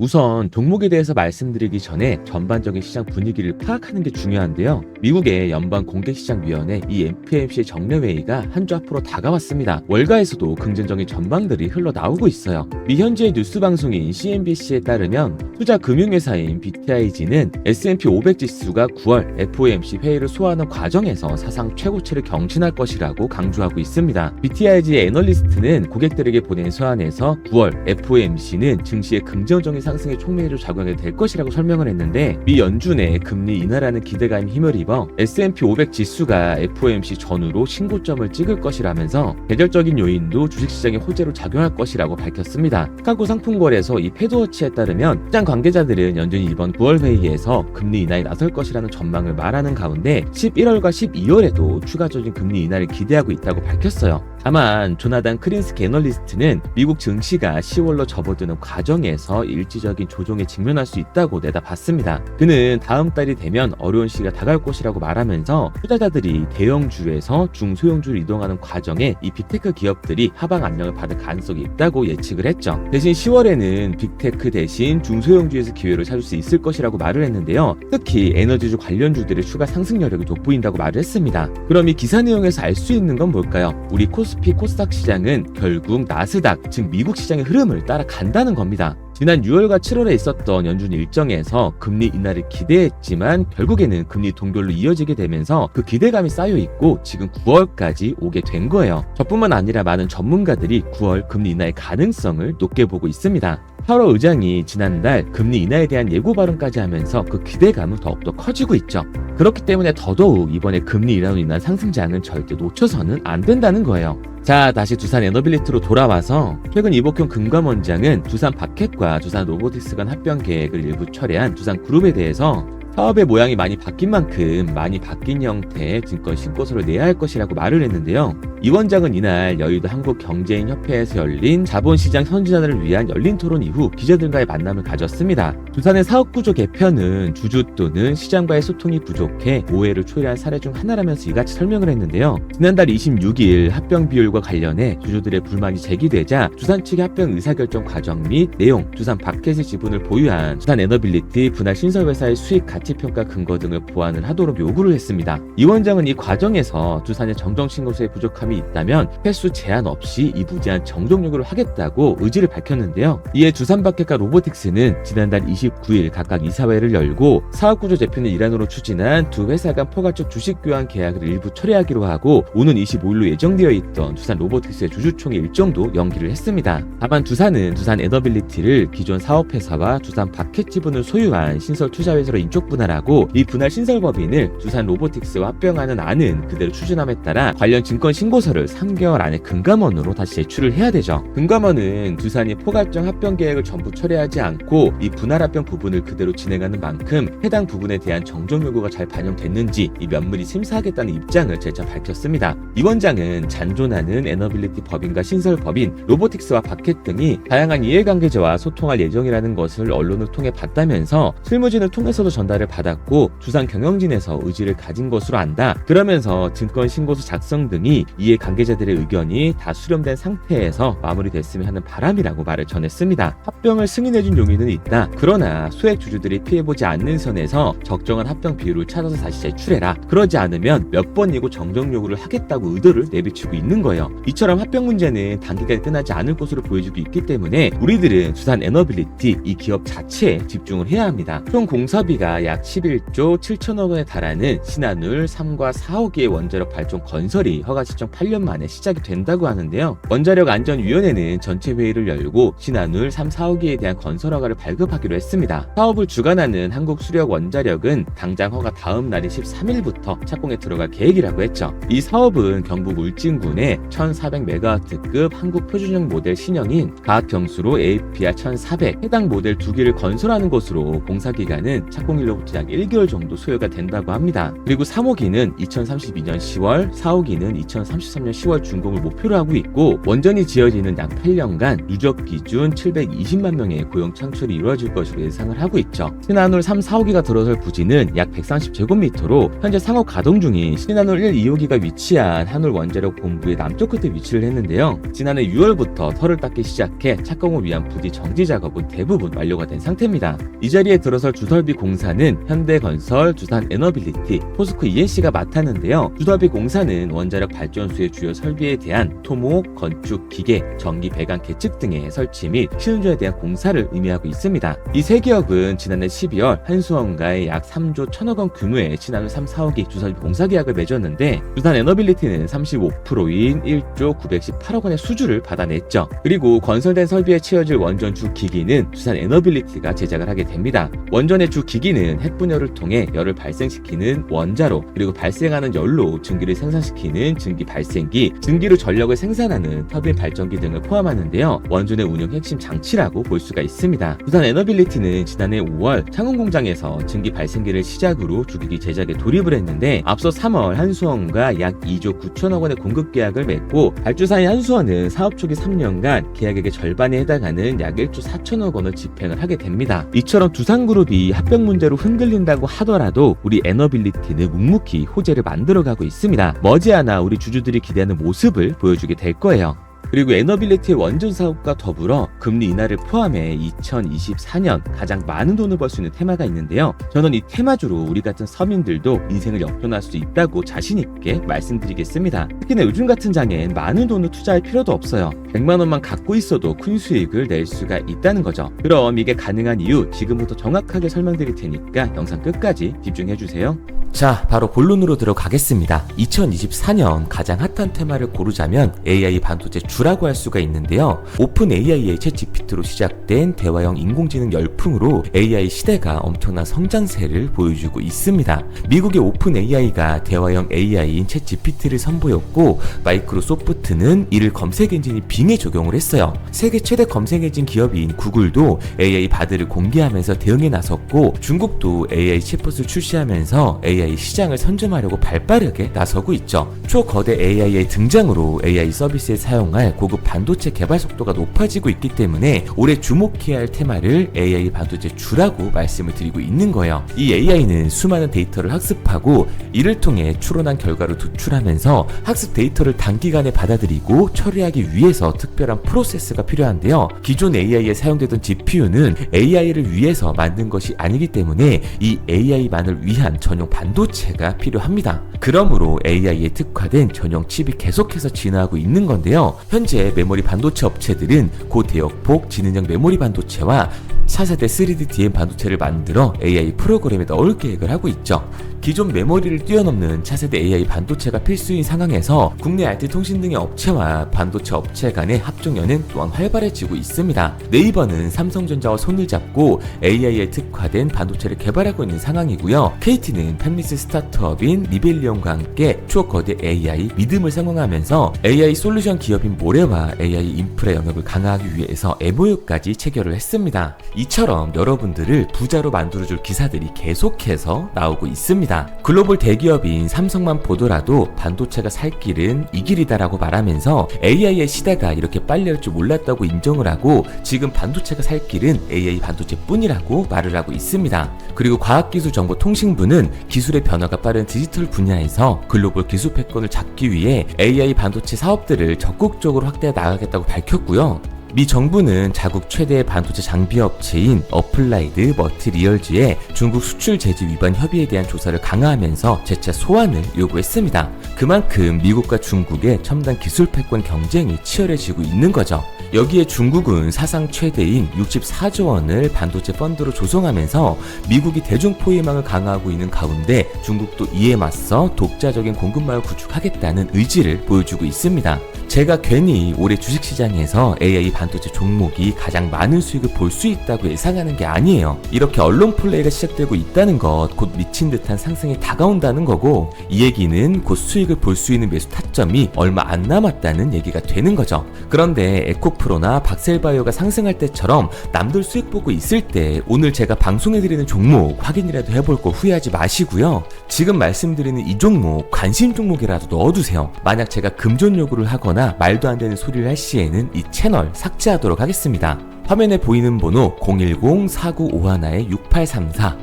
우선 종목에 대해서 말씀드리기 전에 전반적인 시장 분위기를 파악하는 게 중요한데요. 미국의 연방공개시장위원회 이 FOMC의 정례회의가 한 주 앞으로 다가왔습니다. 월가에서도 긍정적인 전망들이 흘러나오고 있어요. 미 현지의 뉴스 방송인 CNBC에 따르면 투자 금융회사인 BTIG는 S&P 500 지수가 9월 FOMC 회의를 소화하는 과정에서 사상 최고치를 경신할 것이라고 강조하고 있습니다. BTIG의 애널리스트는 고객들에게 보낸 서한에서 9월 FOMC는 증시의 긍정적인 상승의 촉매로 작용하게 될 것이라고 설명을 했는데, 미 연준의 금리 인하라는 기대감이 힘을 입어 S&P 500 지수가 FOMC 전후로 신고점을 찍을 것이라면서 계절적인 요인도 주식시장의 호재로 작용할 것이라고 밝혔습니다. 시카고 상품거래소 이 패드워치에 따르면 시장 관계자들은 연준이 이번 9월 회의에서 금리 인하에 나설 것이라는 전망을 말하는 가운데 11월과 12월에도 추가적인 금리 인하를 기대하고 있다고 밝혔어요. 다만 조나단 크린스키 애널리스트는 미국 증시가 10월로 접어드는 과정에서 일시적인 조정에 직면할 수 있다고 내다봤습니다. 그는 다음 달이 되면 어려운 시기가 다가올 것이라고 말하면서 투자자들이 대형주에서 중소형주로 이동하는 과정에 이 빅테크 기업들이 하방 안정을 받을 가능성이 있다고 예측을 했죠. 대신 10월에는 빅테크 대신 중소형주에서 기회를 찾을 수 있을 것이라고 말을 했는데요. 특히 에너지주 관련주들의 추가 상승 여력이 돋보인다고 말을 했습니다. 그럼 이 기사 내용에서 알 수 있는 건 뭘까요? 우리 코스피 코스닥 시장은 결국 나스닥, 즉 미국 시장의 흐름을 따라간다는 겁니다. 지난 6월과 7월에 있었던 연준 일정에서 금리 인하를 기대했지만 결국에는 금리 동결로 이어지게 되면서 그 기대감이 쌓여 있고 지금 9월까지 오게 된 거예요. 저뿐만 아니라 많은 전문가들이 9월 금리 인하의 가능성을 높게 보고 있습니다. 파월 의장이 지난달 금리 인하에 대한 예고 발언까지 하면서 그 기대감은 더욱더 커지고 있죠. 그렇기 때문에 더더욱 이번에 금리 인하로 인한 상승장은 절대 놓쳐서는 안 된다는 거예요. 자, 다시 두산 에너빌리티로 돌아와서 최근 이복형 금감원장은 두산 바켓과 두산 로보틱스 간 합병 계획을 일부 철회한 두산그룹에 대해서 사업의 모양이 많이 바뀐 만큼 많이 바뀐 형태의 증권 신고서를 내야 할 것이라고 말을 했는데요. 이 원장은 이날 여의도 한국경제인협회에서 열린 자본시장 선진화를 위한 열린 토론 이후 기자들과의 만남을 가졌습니다. 두산의 사업구조 개편은 주주 또는 시장과의 소통이 부족해 오해를 초래한 사례 중 하나라면서 이같이 설명을 했는데요. 지난달 26일 합병 비율과 관련해 주주들의 불만이 제기되자 두산 측의 합병 의사결정 과정 및 내용, 두산 바켓의 지분을 보유한 두산 에너빌리티 분할 신설회사의 수익 가치평가 근거 등을 보완을 하도록 요구를 했습니다. 이 원장은 이 과정에서 두산의 정정신고서에 부족함이 있다면 횟수 제한 없이 이 무제한 정정 요구를 하겠다고 의지를 밝혔는데요. 이에 두산바켓과 로보틱스는 지난달 29일 각각 이사회를 열고 사업구조 재편의 일환으로 추진한 두 회사 간 포괄적 주식 교환 계약을 일부 철회하기로 하고 오는 25일로 예정되어 있던 두산 로보틱스의 주주총회 일정도 연기를 했습니다. 다만 두산은 두산 에너빌리티를 기존 사업회사와 두산 바켓 지분을 소유한 신설투자회사로 인적 분할하고 이 분할 신설법인을 두산 로보틱스와 합병하는 안은 그대로 추진함에 따라 관련 증권 신고서를 3개월 안에 금감원으로 다시 제출을 해야 되죠. 금감원은 두산이 포괄적 합병 계획을 전부 철회하지 않고 이 분할 합병 부분을 그대로 진행하는 만큼 해당 부분에 대한 정정 요구가 잘 반영됐는지 이 면밀히 심사하겠다는 입장을 재차 밝혔습니다. 이 원장은 잔존하는 에너빌리티 법인과 신설 법인, 로보틱스와 바켓 등이 다양한 이해관계자와 소통할 예정이라는 것을 언론을 통해 봤다면서 실무진을 통해서도 전달을 받았고 두산 경영진에서 의지를 가진 것으로 안다. 그러면서 증권 신고서 작성 등이 이해 관계자들의 의견이 다 수렴된 상태에서 마무리됐으면 하는 바람이라고 말을 전했습니다. 합병을 승인해준 용의는 있다. 그러나 소액 주주들이 피해보지 않는 선에서 적정한 합병 비율을 찾아서 다시 제출해라. 그러지 않으면 몇 번이고 정정 요구를 하겠다고 의도를 내비치고 있는 거예요. 이처럼 합병 문제는 단기간에 끝나지 않을 것으로 보여지고 있기 때문에 우리들은 두산 에너빌리티 이 기업 자체에 집중을 해야 합니다. 총 공사비가 약 11조 7천억 원에 달하는 신한울 3과 4호기의 원자력 발전 건설이 허가 시청 8년 만에 시작이 된다고 하는데요. 원자력 안전위원회는 전체 회의를 열고 신한울 3, 4호기에 대한 건설 허가를 발급하기로 했습니다. 사업을 주관하는 한국수력원자력은 당장 허가 다음 날인 13일부터 착공에 들어갈 계획이라고 했죠. 이 사업은 경북 울진군의 1400MW급 한국 표준형 모델 신형인 과학경수로 APR 1400 해당 모델 2기를 건설하는 것으로 공사기간은 착공일로부터 약 1개월 정도 소요가 된다고 합니다. 그리고 3호기는 2032년 10월, 4호기는 2033년 2033년 10월 준공을 목표로 하고 있고 원전이 지어지는 약 8년간 누적 기준 720만 명의 고용 창출이 이루어질 것으로 예상을 하고 있죠. 신한울 3, 4호기가 들어설 부지는 약 130제곱미터로 현재 상업 가동 중인 신한울 1, 2호기가 위치한 한울 원자력 본부의 남쪽 끝에 위치를 했는데요. 지난해 6월부터 털을 닦기 시작해 착공을 위한 부지 정지 작업은 대부분 완료가 된 상태입니다. 이 자리에 들어설 주설비 공사는 현대건설, 두산에너빌리티, 포스코 ENC가 맡았는데요. 주설비 공사는 원자력 발전소의 주요 설비에 대한 토목, 건축, 기계, 전기 배관 계측 등의 설치 및 시운전에 대한 공사를 의미하고 있습니다. 이 세 기업은 지난해 12월 한수원과의 약 3조 1천억 원 규모의 신한울 3, 4호기 주설비 공사 계약을 맺었는데 두산에너빌리티는 35%인 1조 918억 원의 수주를 받아냈죠. 그리고 건설된 설비에 채워질 원전 주 기기는 두산에너빌리티가 제작을 하게 됩니다. 원전의 주 기기는 핵분열을 통해 열을 발생시키는 원자로, 그리고 발생하는 열로 증기를 생산시키는 증기 발생기, 증기로 전력을 생산하는 터빈 발전기 등을 포함하는데요. 원전의 운영 핵심 장치라고 볼 수가 있습니다. 두산에너빌리티는 지난해 5월 창원 공장에서 증기 발생기를 시작으로 주기기 제작에 돌입을 했는데 앞서 3월 한수원과 약 2조 9천억 원의 공급 계약을 맺고 발주사인 한수원은 사업 초기 3년간 계약액의 절반에 해당하는 약 1조 4천억 원을 집행을 하게 됩니다. 이처럼 두산그룹이 합병 문제로 흔들린다고 하더라도 우리 에너빌리티는 묵묵히 호재를 만들어가고 있습니다. 머지않아 우리 주주들이 기대하는 모습을 보여주게 될 거예요. 그리고 에너빌리티의 원전 사업과 더불어 금리 인하를 포함해 2024년 가장 많은 돈을 벌 수 있는 테마가 있는데요. 저는 이 테마주로 우리 같은 서민들도 인생을 역전할 수 있다고 자신 있게 말씀드리겠습니다. 특히나 요즘 같은 장엔 많은 돈을 투자할 필요도 없어요. 100만 원만 갖고 있어도 큰 수익을 낼 수가 있다는 거죠. 그럼 이게 가능한 이유 지금부터 정확하게 설명드릴 테니까 영상 끝까지 집중해 주세요. 자, 바로 본론으로 들어가겠습니다. 2024년 가장 핫한 테마를 고르자면 AI 반도체 주라고 할 수가 있는데요. 오픈 AI의 챗GPT로 시작된 대화형 인공지능 열풍으로 AI 시대가 엄청난 성장세를 보여주고 있습니다. 미국의 오픈 AI가 대화형 AI인 챗GPT를 선보였고 마이크로소프트는 이를 검색 엔진인 빙에 적용을 했어요. 세계 최대 검색 엔진 기업인 구글도 AI 바드를 공개하면서 대응에 나섰고 중국도 AI 챗봇을 출시하면서 AI 시장을 선점하려고 발빠르게 나서고 있죠. 초거대 AI의 등장으로 AI 서비스에 사용할 고급 반도체 개발 속도가 높아지고 있기 때문에 올해 주목해야 할 테마를 AI 반도체 주라고 말씀을 드리고 있는 거예요. 이 AI는 수많은 데이터를 학습하고 이를 통해 추론한 결과를 도출하면서 학습 데이터를 단기간에 받아들이고 처리하기 위해서 특별한 프로세스가 필요한데요. 기존 AI에 사용되던 GPU는 AI를 위해서 만든 것이 아니기 때문에 이 AI만을 위한 전용 반도체가 필요합니다. 그러므로 AI에 특화된 전용 칩이 계속해서 진화하고 있는 건데요. 현재 메모리 반도체 업체들은 고대역폭 지능형 메모리 반도체와 4세대 3D DM 반도체를 만들어 AI 프로그램에 넣을 계획을 하고 있죠. 기존 메모리를 뛰어넘는 차세대 AI 반도체가 필수인 상황에서 국내 IT 통신 등의 업체와 반도체 업체 간의 합종연은 또한 활발해지고 있습니다. 네이버는 삼성전자와 손을 잡고 AI에 특화된 반도체를 개발하고 있는 상황이고요. KT는 팹리스 스타트업인 리벨리온과 함께 초거대 AI 믿음을 상용하면서 AI 솔루션 기업인 모레와 AI 인프라 영역을 강화하기 위해서 MOU까지 체결을 했습니다. 이처럼 여러분들을 부자로 만들어줄 기사들이 계속해서 나오고 있습니다. 글로벌 대기업인 삼성만 보더라도 반도체가 살 길은 이 길이다라고 말하면서 AI의 시대가 이렇게 빨리 올 줄 몰랐다고 인정을 하고 지금 반도체가 살 길은 AI 반도체뿐이라고 말을 하고 있습니다. 그리고 과학기술정보통신부는 기술의 변화가 빠른 디지털 분야에서 글로벌 기술 패권을 잡기 위해 AI 반도체 사업들을 적극적으로 확대해 나가겠다고 밝혔고요. 미 정부는 자국 최대의 반도체 장비 업체인 어플라이드 머티리얼즈의 중국 수출 제재 위반 협의에 대한 조사를 강화하면서 재차 소환을 요구했습니다. 그만큼 미국과 중국의 첨단 기술 패권 경쟁이 치열해지고 있는 거죠. 여기에 중국은 사상 최대인 64조 원을 반도체 펀드로 조성하면서 미국이 대중 포위망을 강화하고 있는 가운데 중국도 이에 맞서 독자적인 공급망을 구축하겠다는 의지를 보여주고 있습니다. 제가 괜히 올해 주식시장에서 AI 반도체 종목이 가장 많은 수익을 볼 수 있다고 예상하는 게 아니에요. 이렇게 언론 플레이가 시작되고 있다는 것, 곧 미친 듯한 상승이 다가온다는 거고, 이 얘기는 곧 수익을 볼 수 있는 매수 타점이 얼마 안 남았다는 얘기가 되는 거죠. 그런데 에코프로나 박셀바이오가 상승할 때처럼 남들 수익 보고 있을 때 오늘 제가 방송해드리는 종목 확인이라도 해볼 거 후회하지 마시고요. 지금 말씀드리는 이 종목 관심 종목이라도 넣어두세요. 만약 제가 금전 요구를 하거나 말도 안 되는 소리를 할 시에는 이 채널 삭제하도록 하겠습니다. 화면에 보이는 번호 010-4951-6834,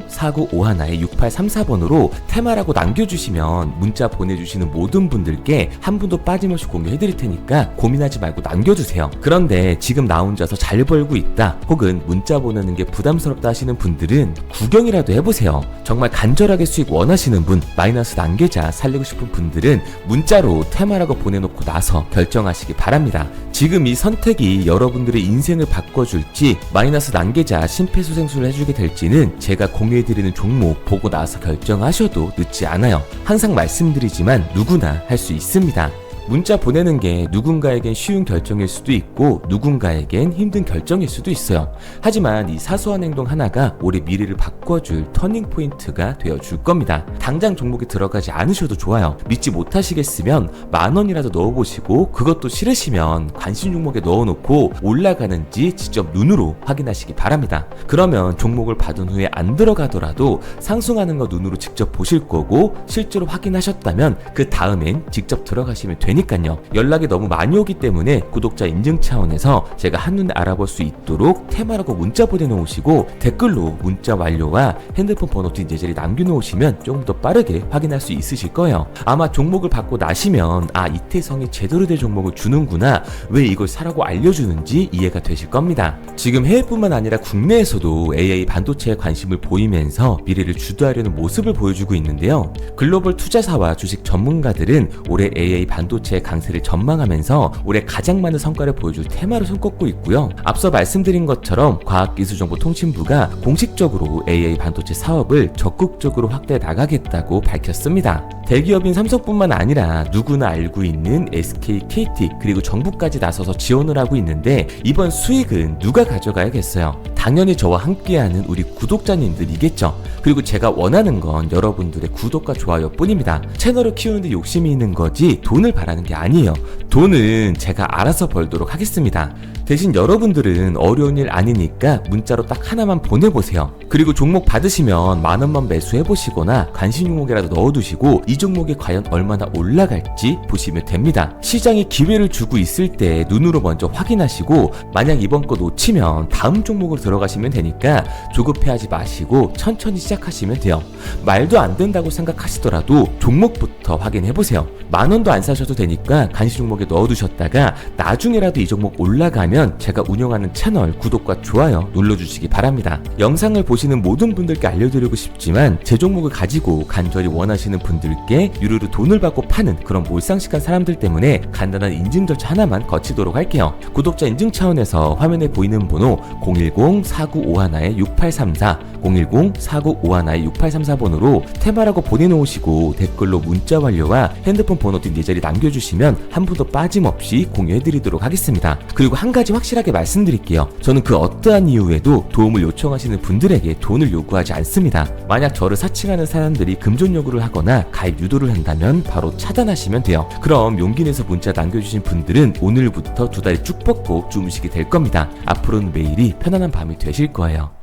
010-4951-6834번으로 테마라고 남겨주시면 문자 보내주시는 모든 분들께 한 분도 빠짐없이 공유해드릴 테니까 고민하지 말고 남겨주세요. 그런데 지금 나 혼자서 잘 벌고 있다, 혹은 문자 보내는 게 부담스럽다 하시는 분들은 구경이라도 해보세요. 정말 간절하게 수익 원하시는 분, 마이너스 단계자 살리고 싶은 분들은 문자로 테마라고 보내놓고 나서 결정하시기 바랍니다. 지금 이 선택이 여러분들의 인생을 바꿔줄지 마이너스 단계자 심폐소생술을 해주게 될지는 제가 공유해드리는 종목 보고 나서 결정하셔도 늦지 않아요. 항상 말씀드리지만 누구나 할 수 있습니다. 문자 보내는 게 누군가에겐 쉬운 결정일 수도 있고 누군가에겐 힘든 결정일 수도 있어요. 하지만 이 사소한 행동 하나가 우리 미래를 바꿔줄 터닝포인트가 되어줄 겁니다. 당장 종목에 들어가지 않으셔도 좋아요. 믿지 못하시겠으면 10,000원이라도 넣어보시고, 그것도 싫으시면 관심 종목에 넣어놓고 올라가는지 직접 눈으로 확인하시기 바랍니다. 그러면 종목을 받은 후에 안 들어가더라도 상승하는 거 눈으로 직접 보실 거고, 실제로 확인하셨다면 그 다음엔 직접 들어가시면 되니까요. 연락이 너무 많이 오기 때문에 구독자 인증 차원에서 제가 한눈에 알아볼 수 있도록 테마라고 문자 보내놓으시고 댓글로 문자 완료와 핸드폰 번호 뒷 예절이 남겨놓으시면 조금 더 빠르게 확인할 수 있으실 거예요. 아마 종목을 받고 나시면 이태성이 제대로 된 종목을 주는구나, 왜 이걸 사라고 알려주는지 이해가 되실 겁니다. 지금 해외뿐만 아니라 국내에서도 AI 반도체에 관심을 보이면서 미래를 주도하려는 모습을 보여주고 있는데요. 글로벌 투자사와 주식 전문가들은 올해 AI 반도체 강세를 전망하면서 올해 가장 많은 성과를 보여줄 테마로 손꼽고 있고요. 앞서 말씀드린 것처럼 과학기술정보통신부가 공식적으로 AI 반도체 사업을 적극적으로 확대해 나가겠다고 밝혔습니다. 대기업인 삼성뿐만 아니라 누구나 알고 있는 SK, KT 그리고 정부까지 나서서 지원을 하고 있는데, 이번 수익은 누가 가져가야겠어요? 당연히 저와 함께하는 우리 구독자님들이겠죠. 그리고 제가 원하는 건 여러분들의 구독과 좋아요 뿐입니다. 채널을 키우는데 욕심이 있는 거지 돈을 바라는 게 아니에요. 돈은 제가 알아서 벌도록 하겠습니다. 대신 여러분들은 어려운 일 아니니까 문자로 딱 하나만 보내보세요. 그리고 종목 받으시면 10,000원만 매수해보시거나 관심 종목이라도 넣어두시고 이 종목이 과연 얼마나 올라갈지 보시면 됩니다. 시장이 기회를 주고 있을 때 눈으로 먼저 확인하시고, 만약 이번 거 놓치면 다음 종목으로 들어가시면 되니까 조급해하지 마시고 천천히 시작하시면 돼요. 말도 안 된다고 생각하시더라도 종목부터 확인해보세요. 10,000원도 안 사셔도 되니까 관심 종목에 넣어두셨다가 나중에라도 이 종목 올라가면 제가 운영하는 채널 구독과 좋아요 눌러주시기 바랍니다. 영상을 보시는 모든 분들께 알려드리고 싶지만 제 종목을 가지고 간절히 원하시는 분들께 유료로 돈을 받고 파는 그런 몰상식한 사람들 때문에 간단한 인증 절차 하나만 거치도록 할게요. 구독자 인증 차원에서 화면에 보이는 번호 010-4951-6834, 010-4951-6834번으로 테마라고 보내놓으시고 댓글로 문자 완료와 핸드폰 번호 뒷 예절이 남겨주시면 한 분도 빠짐없이 공유해드리도록 하겠습니다. 그리고 한 가지 확실하게 말씀드릴게요. 저는 그 어떠한 이유에도 도움을 요청하시는 분들에게 돈을 요구하지 않습니다. 만약 저를 사칭하는 사람들이 금전 요구를 하거나 가입 유도를 한다면 바로 차단하시면 돼요. 그럼 용기 내서 문자 남겨주신 분들은 오늘부터 2다리 쭉 뻗고 주무시게 될 겁니다. 앞으로는 매일이 편안한 밤이 되실 거예요.